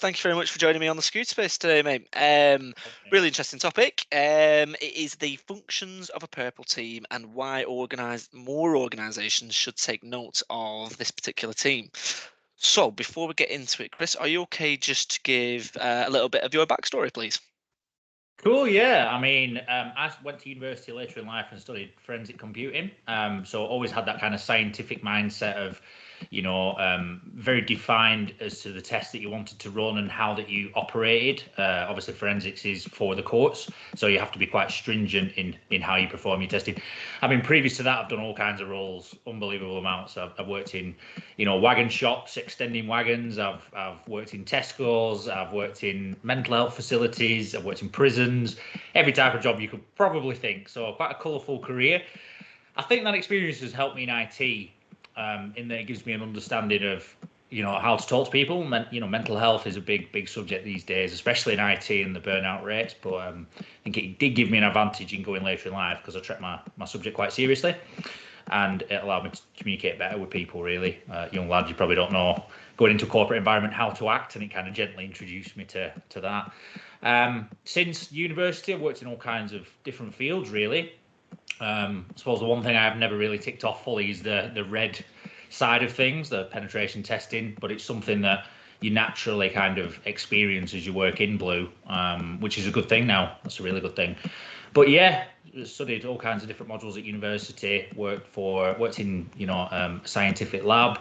Thank you very much for joining me on the Scooter Space today, mate. Really interesting topic. It is the functions of a purple team and why more organisations should take note of this particular team. So, before we get into it, Chris, are you okay just to give a little bit of your backstory, please? Cool, yeah. I mean, I went to university later in life and studied forensic computing. So always had that kind of scientific mindset of, very defined as to the test that you wanted to run and how that you operated. Obviously, forensics is for the courts, so you have to be quite stringent in how you perform your testing. I mean, previous to that, I've done all kinds of roles, unbelievable amounts. I've worked in, wagon shops, extending wagons. I've worked in Tesco's. I've worked in mental health facilities. I've worked in prisons. Every type of job you could probably think. So quite a colourful career. I think that experience has helped me in IT. In that it gives me an understanding of, how to talk to people. Mental health is a big subject these days, especially in IT and the burnout rates. But I think it did give me an advantage in going later in life because I treat my subject quite seriously, and it allowed me to communicate better with people. Really, young lad, you probably don't know going into a corporate environment how to act, and it kind of gently introduced me to that. Since university, I've worked in all kinds of different fields, really. I suppose the one thing I've never really ticked off fully is the red side of things, the penetration testing, but it's something that you naturally kind of experience as you work in blue, which is a good thing now. That's a really good thing. But yeah, studied all kinds of different modules at university, worked in a scientific lab,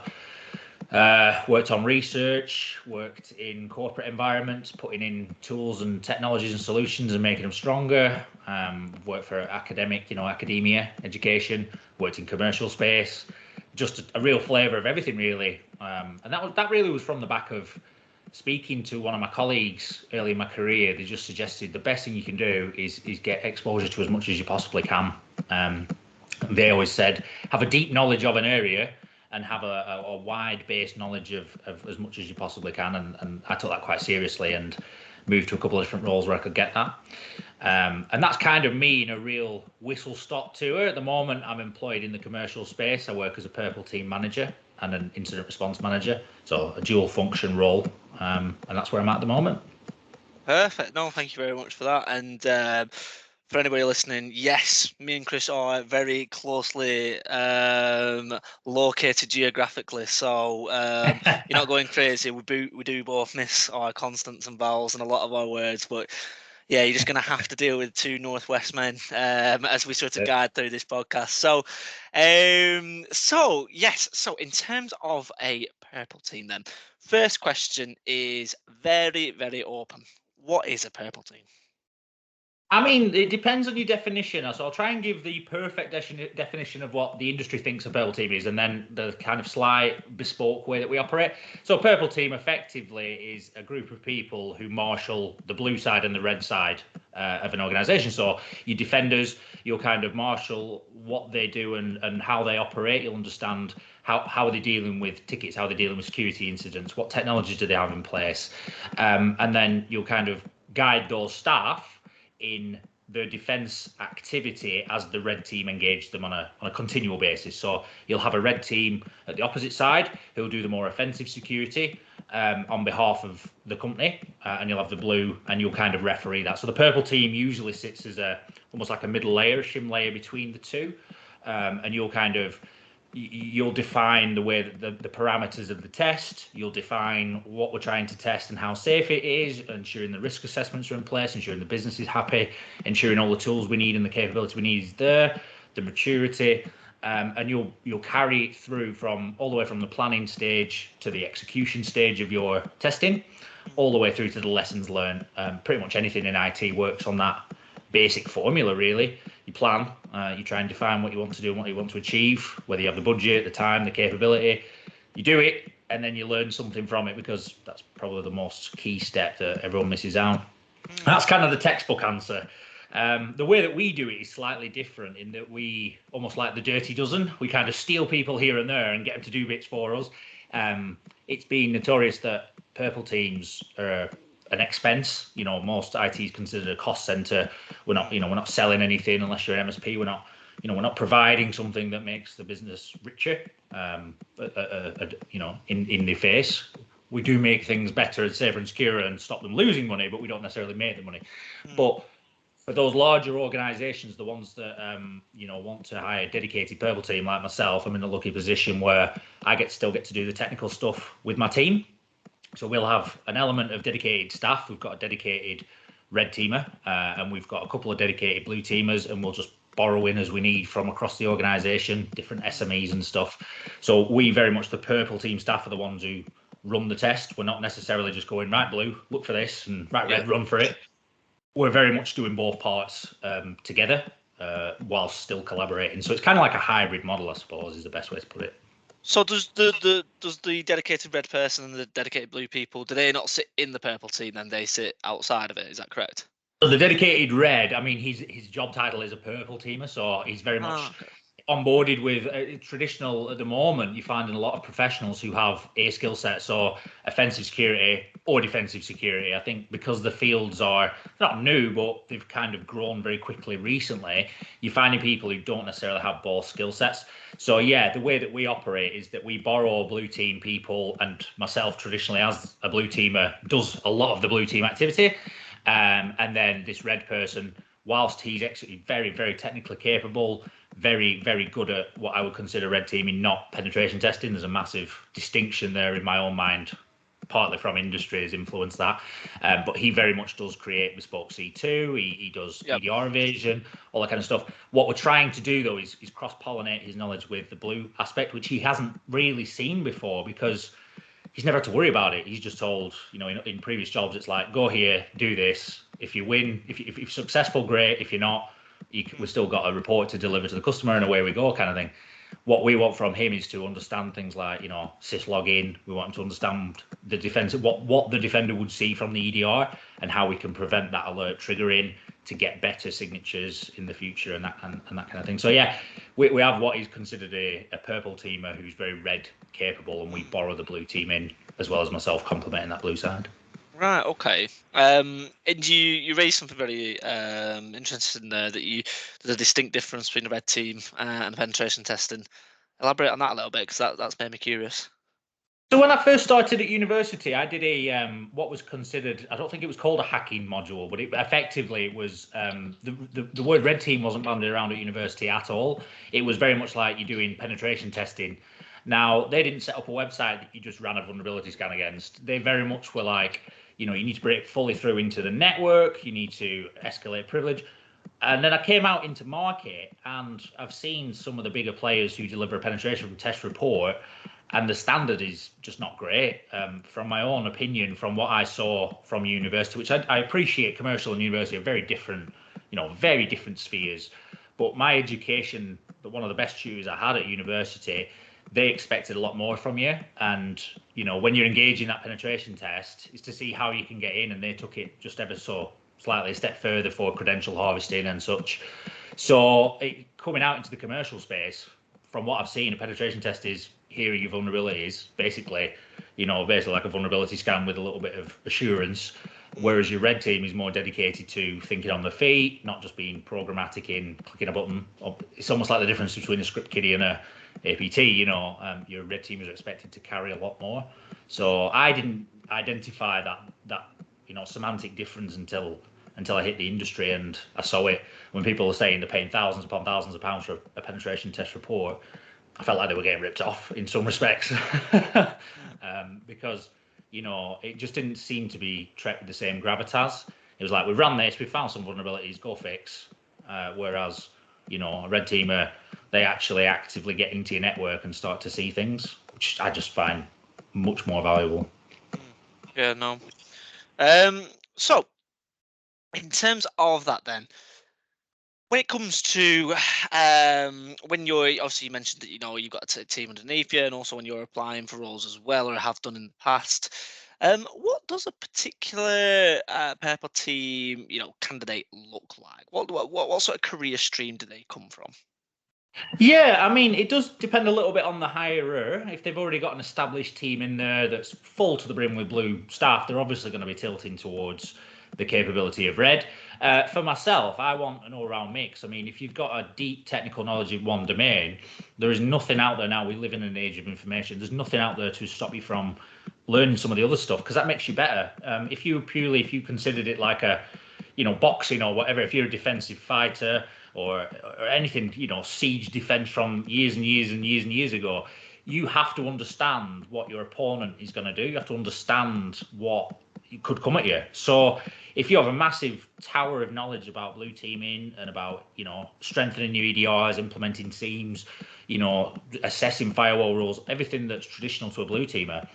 worked on research, worked in corporate environments, putting in tools and technologies and solutions and making them stronger. Worked for academia, education, worked in commercial space, just a real flavour of everything, really. And that really was from the back of speaking to one of my colleagues early in my career. They just suggested the best thing you can do is get exposure to as much as you possibly can. They always said, have a deep knowledge of an area and have a wide-based knowledge of as much as you possibly can. And I took that quite seriously and moved to a couple of different roles where I could get that. And that's kind of me in a real whistle-stop tour. At the moment, I'm employed in the commercial space. I work as a purple team manager and an incident response manager, so a dual function role. And that's where I'm at the moment. Perfect. No, thank you very much for that. And for anybody listening, yes, me and Chris are very closely located geographically, so you're not going crazy. We do both miss our consonants and vowels and a lot of our words, but yeah, you're just going to have to deal with two Northwest men as we sort of guide through this podcast. So yes, so in terms of a purple team, then first question is very, very open. What is a purple team? I mean, it depends on your definition. So I'll try and give the perfect definition of what the industry thinks a purple team is, and then the kind of slight bespoke way that we operate. So a purple team effectively is a group of people who marshal the blue side and the red side of an organisation. So your defenders, you'll kind of marshal what they do and how they operate. You'll understand how are they dealing with tickets, how they're dealing with security incidents, what technologies do they have in place, and then you'll kind of guide those staff in the defence activity as the red team engage them on a continual basis. So you'll have a red team at the opposite side who'll do the more offensive security on behalf of the company, and you'll have the blue, and you'll kind of referee that. So the purple team usually sits as almost like a middle layer, a shim layer between the two, and you'll define the way that the parameters of the test. You'll define what we're trying to test and how safe it is, ensuring the risk assessments are in place, ensuring the business is happy, ensuring all the tools we need and the capability we need is there, the maturity, and you'll carry it through all the way from the planning stage to the execution stage of your testing, all the way through to the lessons learned. Pretty much anything in IT works on that basic formula, really. You plan, you try and define what you want to do and what you want to achieve, whether you have the budget, the time, the capability. You do it, and then you learn something from it, because that's probably the most key step that everyone misses out. That's kind of the textbook answer. The way that we do it is slightly different in that we, almost like the dirty dozen, we kind of steal people here and there and get them to do bits for us. It's been notorious that purple teams are an expense. Most IT is considered a cost center. We're not selling anything unless you're an MSP. We're not providing something that makes the business richer. In the face, we do make things better and safer and secure and stop them losing money, but we don't necessarily make the money. But for those larger organisations, the ones that want to hire a dedicated purple team like myself, I'm in a lucky position where I still get to do the technical stuff with my team. So we'll have an element of dedicated staff. We've got a dedicated red teamer, and we've got a couple of dedicated blue teamers, and we'll just borrow in as we need from across the organisation, different SMEs and stuff. So we very much, the purple team staff, are the ones who run the test. We're not necessarily just going, right, blue, look for this, and right, red, run for it. We're very much doing both parts together whilst still collaborating. So it's kind of like a hybrid model, I suppose, is the best way to put it. So does the dedicated red person and the dedicated blue people, do they not sit in the purple team, then they sit outside of it? Is that correct? So the dedicated red, I mean, his job title is a purple teamer, so he's very much onboarded with traditional. At the moment, you find in a lot of professionals who have a skill set, so offensive security or defensive security. I think because the fields are not new, but they've kind of grown very quickly recently, you're finding people who don't necessarily have both skill sets. So yeah, the way that we operate is that we borrow blue team people, and myself traditionally as a blue teamer does a lot of the blue team activity. And then this red person, whilst he's actually very, very technically capable, very, very good at what I would consider red teaming, not penetration testing. There's a massive distinction there in my own mind, partly from industry has influenced that. But he very much does create bespoke C2. He does EDR evasion, all that kind of stuff. What we're trying to do, though, is cross-pollinate his knowledge with the blue aspect, which he hasn't really seen before because he's never had to worry about it. He's just told, in previous jobs, it's like, go here, do this. If you win, if you're successful, great. If you're not, we've still got a report to deliver to the customer, and away we go, kind of thing. What we want from him is to understand things like, syslogin. We want him to understand the defense, what the defender would see from the EDR, and how we can prevent that alert triggering to get better signatures in the future, and that kind of thing. So yeah, we have what is considered a purple teamer who's very red capable, and we borrow the blue team in, as well as myself complementing that blue side. Right. Okay. And you raised something very interesting there, that there's a distinct difference between the red team and penetration testing. Elaborate on that a little bit, because that's made me curious. So when I first started at university, I did a what was considered, I don't think it was called a hacking module, but effectively it was the word red team wasn't banded around at university at all. It was very much like you're doing penetration testing. Now, they didn't set up a website that you just ran a vulnerability scan against. They very much were like, you need to break fully through into the network, you need to escalate privilege. And then I came out into market, and I've seen some of the bigger players who deliver a penetration test report, and the standard is just not great. From my own opinion, from what I saw from university, which I appreciate, commercial and university are very different, very different spheres. But my education, one of the best tutors I had at university, they expected a lot more from you. And, when you're engaging that penetration test, is to see how you can get in, and they took it just ever so slightly a step further for credential harvesting and such. So coming out into the commercial space, from what I've seen, a penetration test is, here are your vulnerabilities, basically like a vulnerability scan with a little bit of assurance, whereas your red team is more dedicated to thinking on the feet, not just being programmatic in clicking a button. It's almost like the difference between a script kiddie and a APT. Your red teamers are expected to carry a lot more. So I didn't identify that semantic difference until I hit the industry, and I saw it when people were saying they're paying thousands upon thousands of pounds for a penetration test report. I felt like they were getting ripped off in some respects because, it just didn't seem to be treated with the same gravitas. It was like, we ran this, we found some vulnerabilities, go fix. Whereas, a red teamer, they actually actively get into your network and start to see things, which I just find much more valuable. Yeah, no. So, in terms of that then, when it comes to when you're, obviously you mentioned that you've got a team underneath you, and also when you're applying for roles as well, or have done in the past, what does a particular purple team candidate look like? What sort of career stream do they come from? Yeah, I mean, it does depend a little bit on the hirer. If they've already got an established team in there that's full to the brim with blue staff, they're obviously going to be tilting towards the capability of red. For myself, I want an all-round mix. I mean, if you've got a deep technical knowledge in one domain, there is nothing out there now. We live in an age of information. There's nothing out there to stop you from learn some of the other stuff, because that makes you better. If you considered it like a, boxing or whatever, if you're a defensive fighter or anything, siege defense from years and years and years and years ago, you have to understand what your opponent is going to do. You have to understand what could come at you. So if you have a massive tower of knowledge about blue teaming and about, strengthening your EDRs, implementing teams, assessing firewall rules, everything that's traditional to a blue teamer,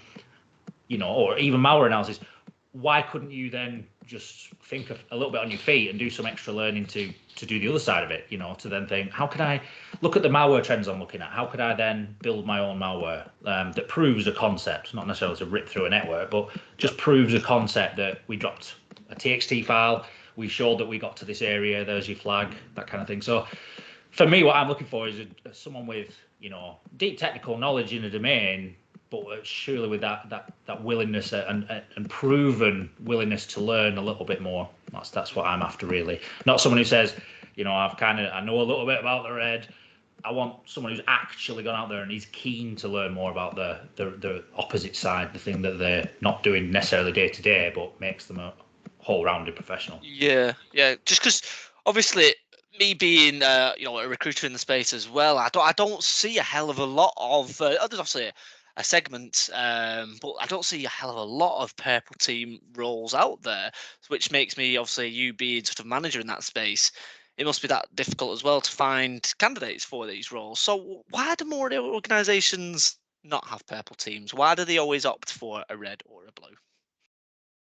or even malware analysis, why couldn't you then just think of a little bit on your feet and do some extra learning to do the other side of it, to then think, how can I look at the malware trends I'm looking at? How could I then build my own malware that proves a concept, not necessarily to rip through a network, but just proves a concept that we dropped a TXT file, we showed that we got to this area, there's your flag, that kind of thing. So for me, what I'm looking for is someone with, deep technical knowledge in a domain, but surely with that willingness and proven willingness to learn a little bit more. That's what I'm after, really. Not someone who says, I know a little bit about the red. I want someone who's actually gone out there and is keen to learn more about the opposite side, the thing that they're not doing necessarily day to day, but makes them a whole-rounded professional. Yeah. Just because obviously, me being a recruiter in the space as well, I don't see a hell of a lot of. There's obviously a segment, but I don't see a hell of a lot of purple team roles out there, which makes me, obviously, you being sort of manager in that space, it must be that difficult as well to find candidates for these roles. So why do more organisations not have purple teams? Why do they always opt for a red or a blue?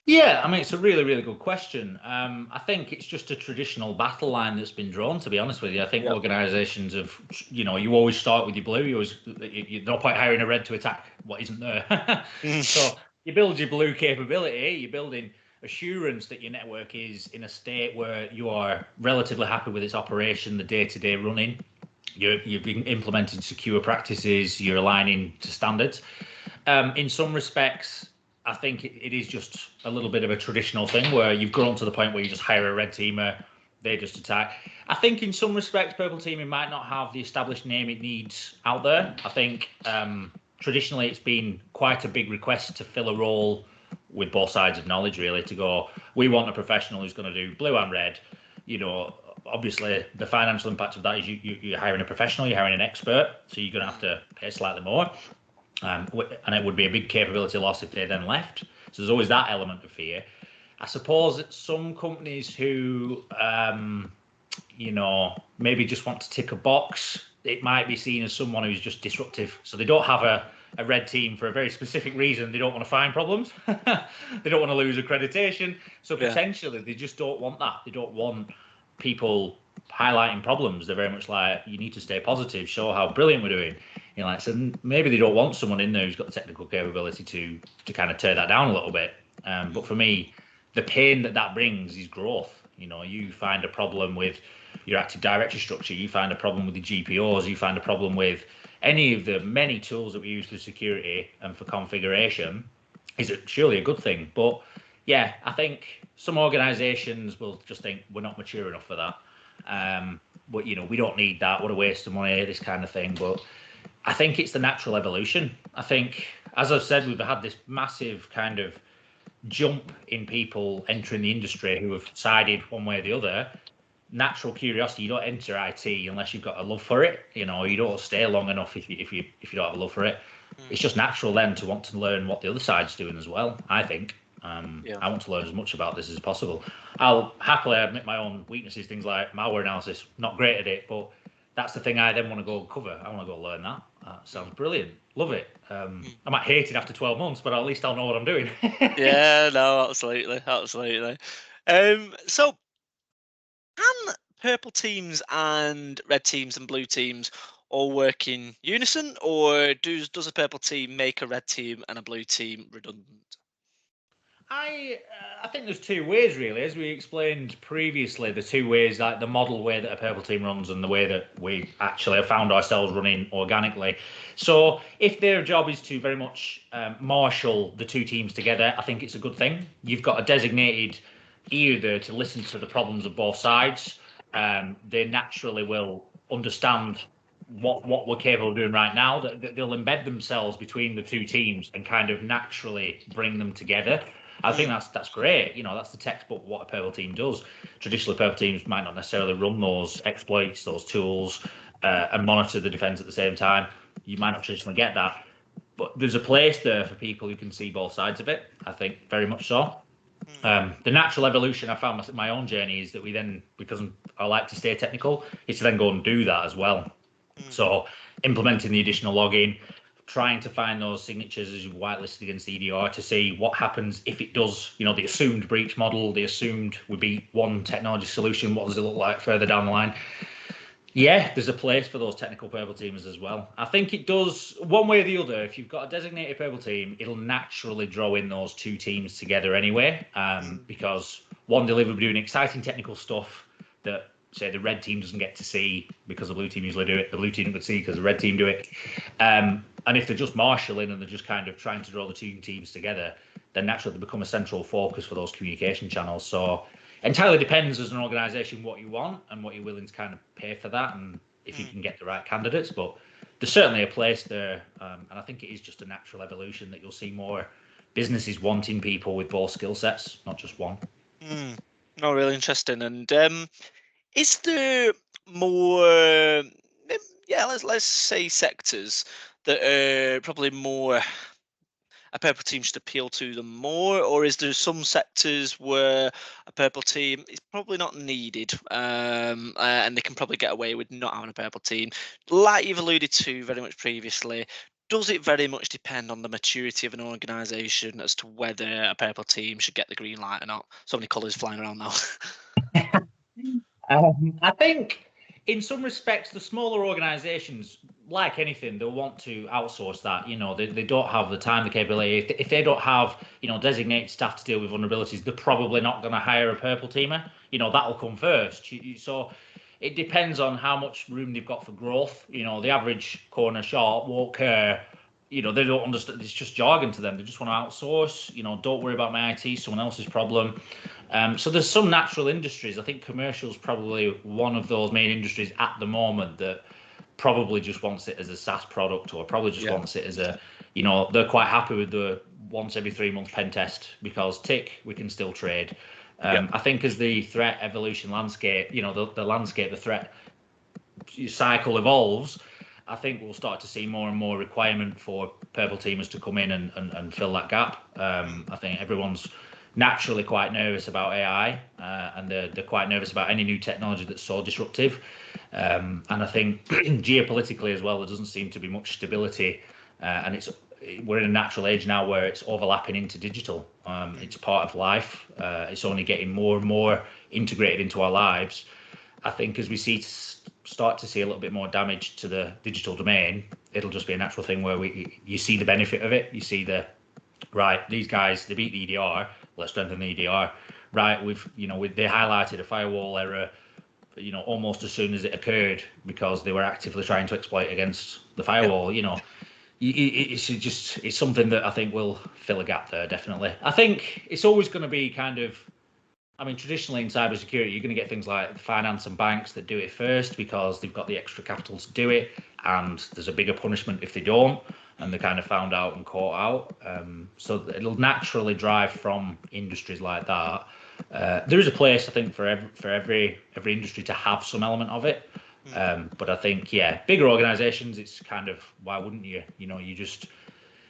Yeah, I mean, it's a really, really good question. I think it's just a traditional battle line that's been drawn, to be honest with you. I think organisations have, you always start with your blue. You're no point hiring a red to attack what isn't there. So you build your blue capability, you're building assurance that your network is in a state where you are relatively happy with its operation, the day-to-day running. You've been implementing secure practices, you're aligning to standards. In some respects, I think it is just a little bit of a traditional thing where you've grown to the point where you just hire a red teamer, they just attack. I think in some respects, purple teaming might not have the established name it needs out there. I think traditionally it's been quite a big request to fill a role with both sides of knowledge, really, to go, we want a professional who's going to do blue and red. Obviously, the financial impact of that is you're hiring a professional, you're hiring an expert, so you're going to have to pay slightly more. And it would be a big capability loss if they then left. So there's always that element of fear. I suppose that some companies who, maybe just want to tick a box, it might be seen as someone who's just disruptive. So they don't have a red team for a very specific reason. They don't want to find problems. They don't want to lose accreditation. So potentially they just don't want that. They don't want people highlighting problems. They're very much like, you need to stay positive, show how brilliant we're doing. So maybe they don't want someone in there who's got the technical capability to kind of tear that down a little bit. But for me, the pain that brings is growth. You find a problem with your Active Directory structure, you find a problem with the GPOs, you find a problem with any of the many tools that we use for security and for configuration, is it surely a good thing. But yeah, I think some organizations will just think we're not mature enough for that. But we don't need that. What a waste of money, this kind of thing. But I think it's the natural evolution. I think, as I've said, we've had this massive kind of jump in people entering the industry who have decided one way or the other. Natural curiosity. You don't enter IT unless you've got a love for it. You don't stay long enough if you don't have a love for it. It's just natural then to want to learn what the other side's doing as well, I think. I want to learn as much about this as possible. I'll happily admit my own weaknesses, things like malware analysis, not great at it, but that's the thing I then want to go cover. I want to go learn that. Sounds brilliant. Love it. I might hate it after 12 months, but at least I'll know what I'm doing. Yeah, no, absolutely. So can purple teams and red teams and blue teams all work in unison, or does a purple team make a red team and a blue team redundant? I think there's two ways, really. As we explained previously, the two ways, like the model way that a purple team runs and the way that we actually have found ourselves running organically. So if their job is to very much marshal the two teams together, I think it's a good thing. You've got a designated ear there to listen to the problems of both sides. They naturally will understand what we're capable of doing right now, that they'll embed themselves between the two teams and kind of naturally bring them together. I think that's great. That's the textbook what a purple team does. Traditionally, purple teams might not necessarily run those exploits, those tools, and monitor the defense at the same time. You might not traditionally get that, but there's a place there for people who can see both sides of it. I think very much so. The natural evolution I found my own journey is that we then, because I like to stay technical, is to then go and do that as well. So implementing the additional logging, trying to find those signatures as you whitelisted against the EDR to see what happens if it does, the assumed breach model, the assumed we beat one technology solution, what does it look like further down the line? Yeah, there's a place for those technical purple teams as well. I think it does one way or the other. If you've got a designated purple team, it'll naturally draw in those two teams together anyway, because one, they'll be doing exciting technical stuff that, say, the red team doesn't get to see because the blue team usually do it. The blue team would see because the red team do it. And if they're just marshalling and they're just kind of trying to draw the two teams together, then naturally they become a central focus for those communication channels. So entirely depends as an organisation what you want and what you're willing to kind of pay for that, and if you can get the right candidates. But there's certainly a place there, and I think it is just a natural evolution that you'll see more businesses wanting people with both skill sets, not just one. No, really interesting. And is there more? Yeah, let's say sectors that are probably more a purple team should appeal to them more, or is there some sectors where a purple team is probably not needed, and they can probably get away with not having a purple team? Like you've alluded to very much previously, does it very much depend on the maturity of an organisation as to whether a purple team should get the green light or not? So many colours flying around now. I think in some respects, the smaller organizations, like anything, they'll want to outsource that. They don't have the time, the capability. If they don't have, designated staff to deal with vulnerabilities, they're probably not going to hire a purple teamer. That'll come first. So it depends on how much room they've got for growth. The average corner shop won't care. They don't understand. It's just jargon to them. They just want to outsource. Don't worry about my IT, someone else's problem. So there's some natural industries. I think commercial is probably one of those main industries at the moment that probably just wants it as a SaaS product, or probably just wants it as a, they're quite happy with the once every 3 month pen test because we can still trade. I think as the threat evolution landscape, the landscape, the threat cycle evolves, I think we'll start to see more and more requirement for purple teamers to come in and fill that gap. I think everyone's naturally quite nervous about AI, and they're quite nervous about any new technology that's so disruptive. And I think geopolitically as well, there doesn't seem to be much stability, and we're in a natural age now where it's overlapping into digital. It's part of life. It's only getting more and more integrated into our lives. I think as we start to see a little bit more damage to the digital domain, it'll just be a natural thing where you see the benefit of it. You see these guys, they beat the EDR, let's strengthen the EDR. Right, they highlighted a firewall error, almost as soon as it occurred because they were actively trying to exploit against the firewall. It's something that I think will fill a gap there, definitely. I think it's always going to be traditionally in cybersecurity, you're going to get things like finance and banks that do it first because they've got the extra capital to do it, and there's a bigger punishment if they don't, and they're kind of found out and caught out. So it'll naturally drive from industries like that. There is a place, I think, for every industry to have some element of it. But I think, bigger organizations, it's kind of, why wouldn't you? You just,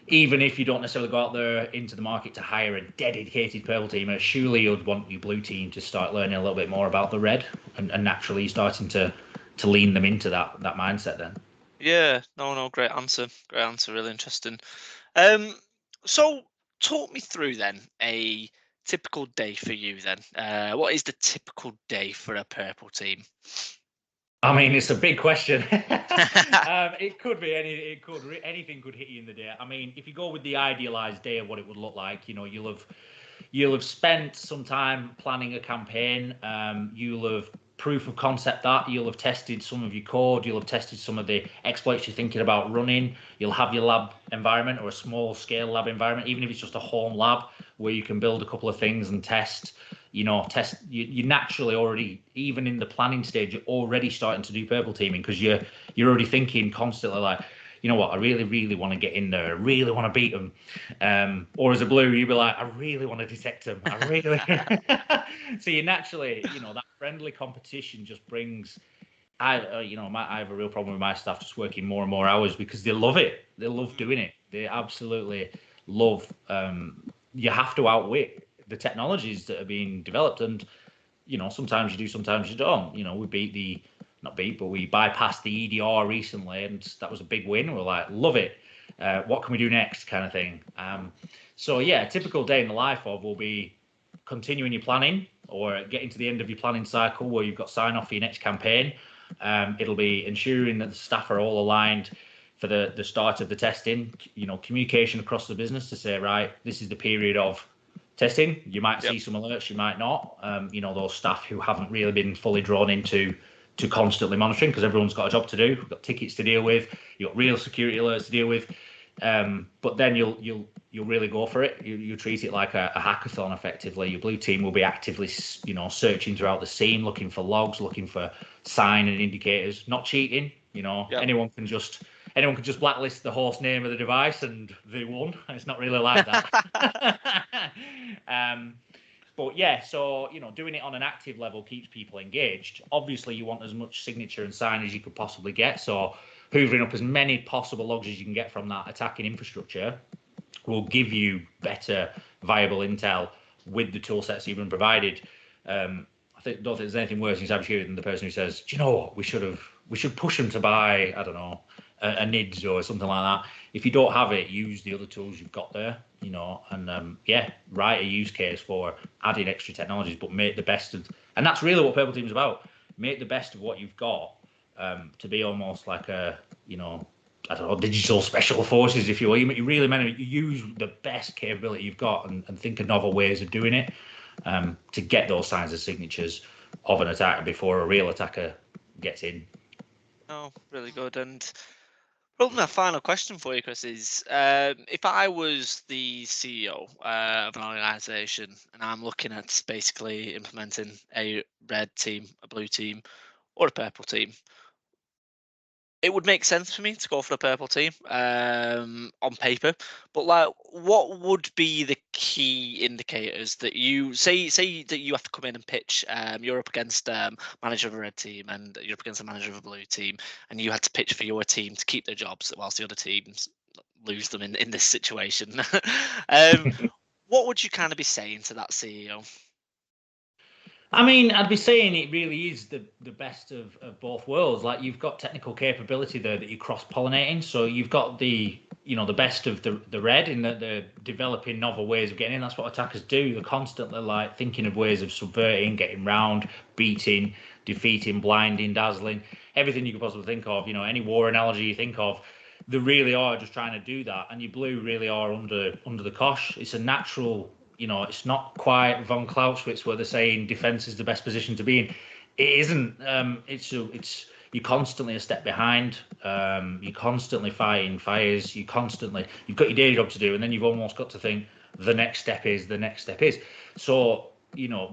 even if you don't necessarily go out there into the market to hire a dedicated purple teamer, surely you'd want your blue team to start learning a little bit more about the red, and naturally starting to lean them into that mindset then. Yeah, no, great answer, really interesting. So talk me through then a typical day for you then. What is the typical day for a purple team? It's a big question. It could be anything could hit you in the day. If you go with the idealized day of what it would look like, you'll have spent some time planning a campaign. You'll have proof of concept that you'll have tested some of your code. You'll have tested some of the exploits you're thinking about running. You'll have your lab environment or a small scale lab environment, even if it's just a home lab where you can build a couple of things and test. you naturally already, even in the planning stage, you're already starting to do purple teaming because you're already thinking constantly like, you know what, I really, really want to get in there. I really want to beat them. Or as a blue, you'd be like, I really want to detect them. I really. So you naturally, that friendly competition just brings. I have a real problem with my staff just working more and more hours because they love it. They love doing it. They absolutely love. You have to outwit the technologies that are being developed, and sometimes you do, sometimes you don't. We bypassed the EDR recently, and that was a big win. We're like, love it. What can we do next, kind of thing. So yeah, a typical day in the life of will be continuing your planning or getting to the end of your planning cycle where you've got sign off for your next campaign. It'll be ensuring that the staff are all aligned for the start of the testing. Communication across the business to say, right, this is the period of testing. You might see some alerts, you might not. Those staff who haven't really been fully drawn into constantly monitoring because everyone's got a job to do. You've got tickets to deal with. You've got real security alerts to deal with. But then you'll really go for it. You treat it like a hackathon effectively. Your blue team will be actively, searching throughout the scene, looking for logs, looking for sign and indicators, not cheating. Anyone can just blacklist the host name of the device and they won. It's not really like that. But yeah, so doing it on an active level keeps people engaged. Obviously, you want as much signature and sign as you could possibly get. So hoovering up as many possible logs as you can get from that attacking infrastructure will give you better, viable intel with the tool sets you've been provided. Don't think there's anything worse in cybersecurity than the person who says, "Do you know what? We should push them to buy, I don't know, a NIDS or something like that." If you don't have it, use the other tools you've got there, and write a use case for adding extra technologies, but make the best of. And that's really what Purple Team's about. Make the best of what you've got, to be almost like a, I don't know, digital special forces, if you will. You really manage to use the best capability you've got and think of novel ways of doing it. To get those signs of signatures of an attacker before a real attacker gets in. Oh, really good. And probably my final question for you, Chris, is if I was the CEO of an organisation and I'm looking at basically implementing a red team, a blue team, or a purple team, it would make sense for me to go for the purple team on paper, but like, what would be the key indicators that you say that you have to come in and pitch? You're up against manager of a red team and you're up against a manager of a blue team, and you had to pitch for your team to keep their jobs whilst the other teams lose them in this situation. What would you kind of be saying to that CEO? I mean, I'd be saying it really is the best of both worlds. Like, you've got technical capability there that you're cross-pollinating. So you've got the best of the red in that they're developing novel ways of getting in. That's what attackers do. They're constantly like thinking of ways of subverting, getting round, beating, defeating, blinding, dazzling, everything you could possibly think of. Any war analogy you think of, they really are just trying to do that. And your blue really are under the cosh. It's a natural. It's not quite von Clausewitz where they're saying defense is the best position to be in. It isn't. It's you're constantly a step behind. You're constantly fighting fires. You've got your day job to do, and then you've almost got to think the next step is. So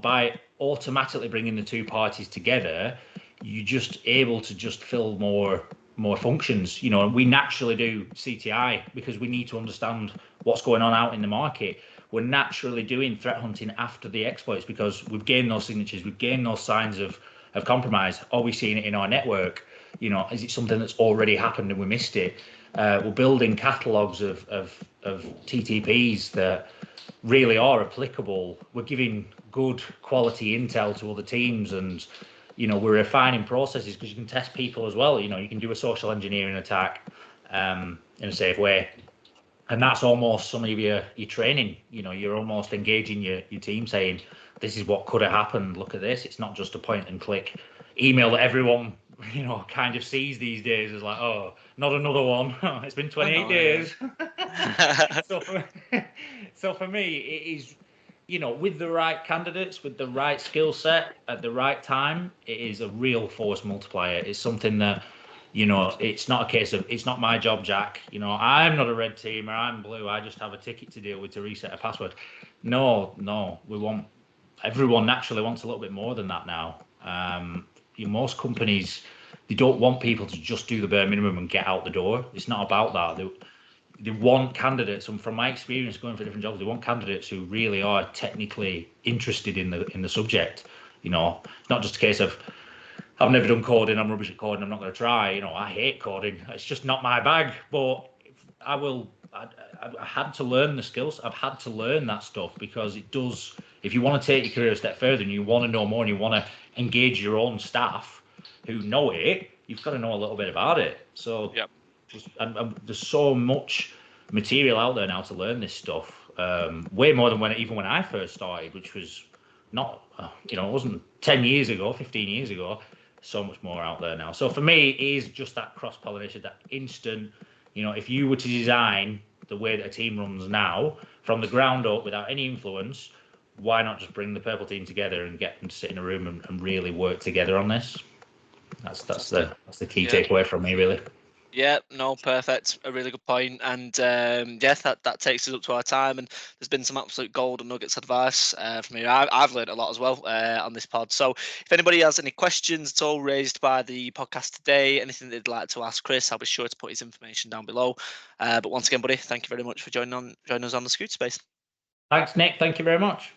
by automatically bringing the two parties together, you're just able to just fill more functions. We naturally do CTI because we need to understand what's going on out in the market. We're naturally doing threat hunting after the exploits because we've gained those signatures, we've gained those signs of compromise. Are we seeing it in our network? Is it something that's already happened and we missed it? We're building catalogs of TTPs that really are applicable. We're giving good quality intel to other teams, and we're refining processes because you can test people as well. You can do a social engineering attack in a safe way. And that's almost some of your training. You're almost engaging your team saying, this is what could have happened. Look at this. It's not just a point and click email that everyone, kind of sees these days as like, oh, not another one. It's been 28 days. So for me, it is, with the right candidates, with the right skill set at the right time, it is a real force multiplier. It's something that, it's not a case of, it's not my job, Jack. I'm not a red team or I'm blue. I just have a ticket to deal with to reset a password. No, we want everyone naturally wants a little bit more than that now. Most companies, they don't want people to just do the bare minimum and get out the door. It's not about that. They want candidates, and from my experience going for different jobs, they want candidates who really are technically interested in the subject. Not just a case of, I've never done coding, I'm rubbish at coding, I'm not going to try. I hate coding. It's just not my bag. But I had to learn the skills. I've had to learn that stuff, because it does. If you want to take your career a step further and you want to know more and you want to engage your own staff who know it, you've got to know a little bit about it. So, yep. and there's so much material out there now to learn this stuff. Way more than when I first started, which was not, it wasn't 10 years ago, 15 years ago. So much more out there now. So for me, it is just that cross-pollination, that instant. If you were to design the way that a team runs now from the ground up without any influence, why not just bring the purple team together and get them to sit in a room and really work together on this? That's the key takeaway from me, really. Yeah, no, perfect. A really good point. And that takes us up to our time. And there's been some absolute golden nuggets advice from me. I've learned a lot as well on this pod. So if anybody has any questions at all raised by the podcast today, anything they'd like to ask Chris, I'll be sure to put his information down below. But once again, buddy, thank you very much for joining us on the Scoot Space. Thanks, Nick. Thank you very much.